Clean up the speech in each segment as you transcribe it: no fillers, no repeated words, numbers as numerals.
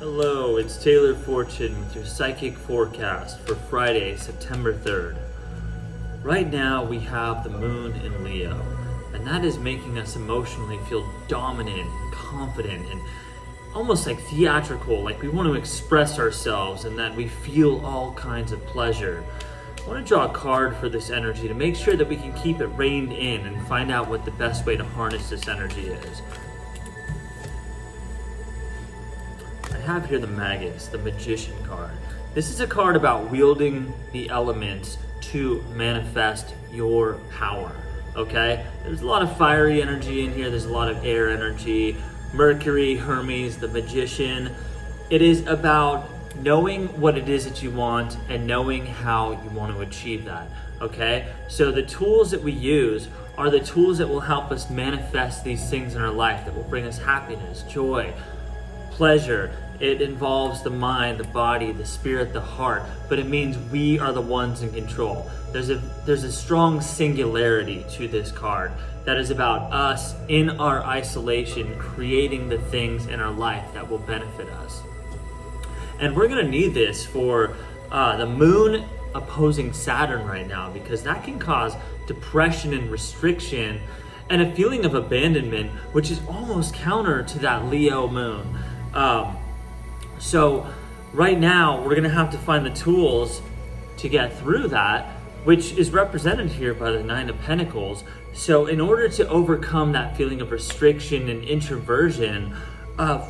Hello, it's Taylor Fortune with your psychic forecast for Friday, September 3rd. Right now we have the moon in Leo, and that is making us emotionally feel dominant and confident and almost like theatrical, like we want to express ourselves and that we feel all kinds of pleasure. I want to draw a card for this energy to make sure that we can keep it reined in and find out what the best way to harness this energy is. I have here the Magus, the Magician card. This is a card about wielding the elements to manifest your power, okay? There's a lot of fiery energy in here, there's a lot of air energy. Mercury, Hermes, the Magician. It is about knowing what it is that you want and knowing how you want to achieve that, okay? So the tools that we use are the tools that will help us manifest these things in our life, that will bring us happiness, joy, pleasure. It involves the mind, the body, the spirit, the heart, but it means we are the ones in control. There's a strong singularity to this card that is about us in our isolation, creating the things in our life that will benefit us. And we're gonna need this for the moon opposing Saturn right now, because that can cause depression and restriction and a feeling of abandonment, which is almost counter to that Leo moon. So right now we're gonna have to find the tools to get through that, which is represented here by the Nine of Pentacles. So in order to overcome that feeling of restriction and introversion,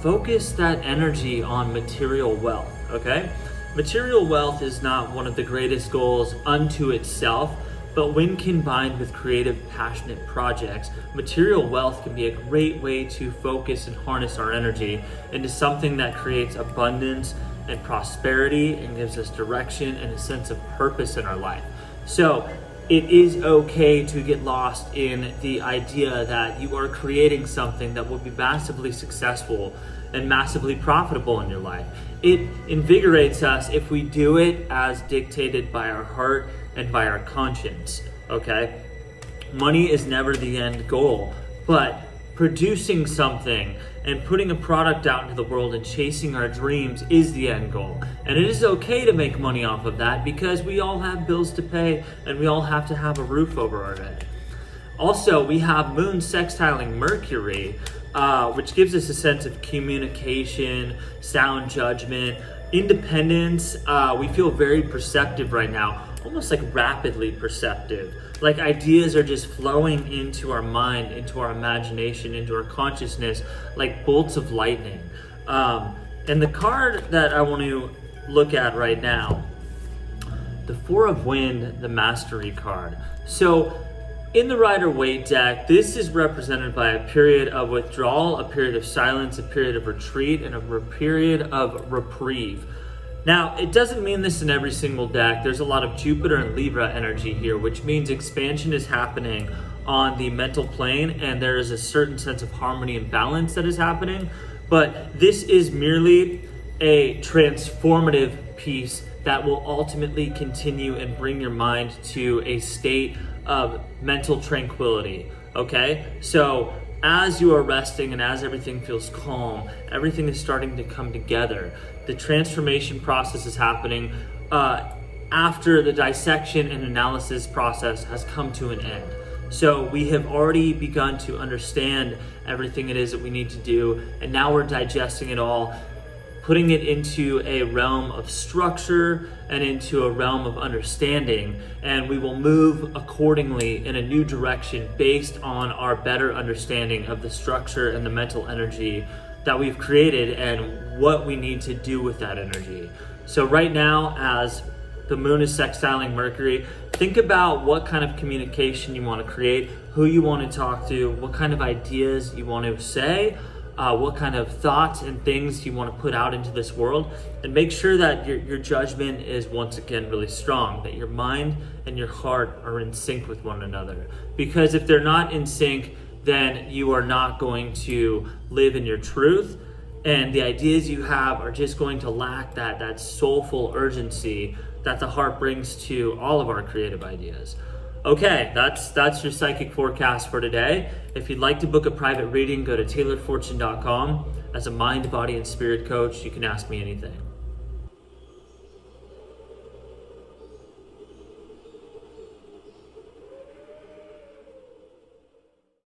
focus that energy on material wealth, okay? Material wealth is not one of the greatest goals unto itself, but when combined with creative, passionate projects, material wealth can be a great way to focus and harness our energy into something that creates abundance and prosperity and gives us direction and a sense of purpose in our life. So it is okay to get lost in the idea that you are creating something that will be massively successful and massively profitable in your life. It invigorates us if we do it as dictated by our heart and by our conscience, okay? Money is never the end goal, but producing something and putting a product out into the world and chasing our dreams is the end goal. And it is okay to make money off of that because we all have bills to pay and we all have to have a roof over our head. Also, we have Moon sextiling Mercury, which gives us a sense of communication, sound judgment, independence. We feel very perceptive right now, almost like rapidly perceptive. Like ideas are just flowing into our mind, into our imagination, into our consciousness, like bolts of lightning. And the card that I want to look at right now, the Four of Wind, the Mastery card. So in the Rider-Waite deck, this is represented by a period of withdrawal, a period of silence, a period of retreat, and a period of reprieve. Now, it doesn't mean this in every single deck. There's a lot of Jupiter and Libra energy here, which means expansion is happening on the mental plane, and there is a certain sense of harmony and balance that is happening. But this is merely a transformative piece that will ultimately continue and bring your mind to a state of mental tranquility, okay? So as you are resting and as everything feels calm, everything is starting to come together. The transformation process is happening after the dissection and analysis process has come to an end. So we have already begun to understand everything it is that we need to do, and now we're digesting it all, putting it into a realm of structure and into a realm of understanding, and we will move accordingly in a new direction based on our better understanding of the structure and the mental energy that we've created and what we need to do with that energy. So right now, as the moon is sextiling Mercury, think about what kind of communication you want to create, who you want to talk to, what kind of ideas you want to say, what kind of thoughts and things you want to put out into this world, and make sure that your judgment is once again really strong, that your mind and your heart are in sync with one another. Because if they're not in sync, then you are not going to live in your truth, and the ideas you have are just going to lack that soulful urgency that the heart brings to all of our creative ideas. Okay, that's your psychic forecast for today. If you'd like to book a private reading, go to taylorfortune.com. as a mind, body, and spirit coach, you can ask me anything.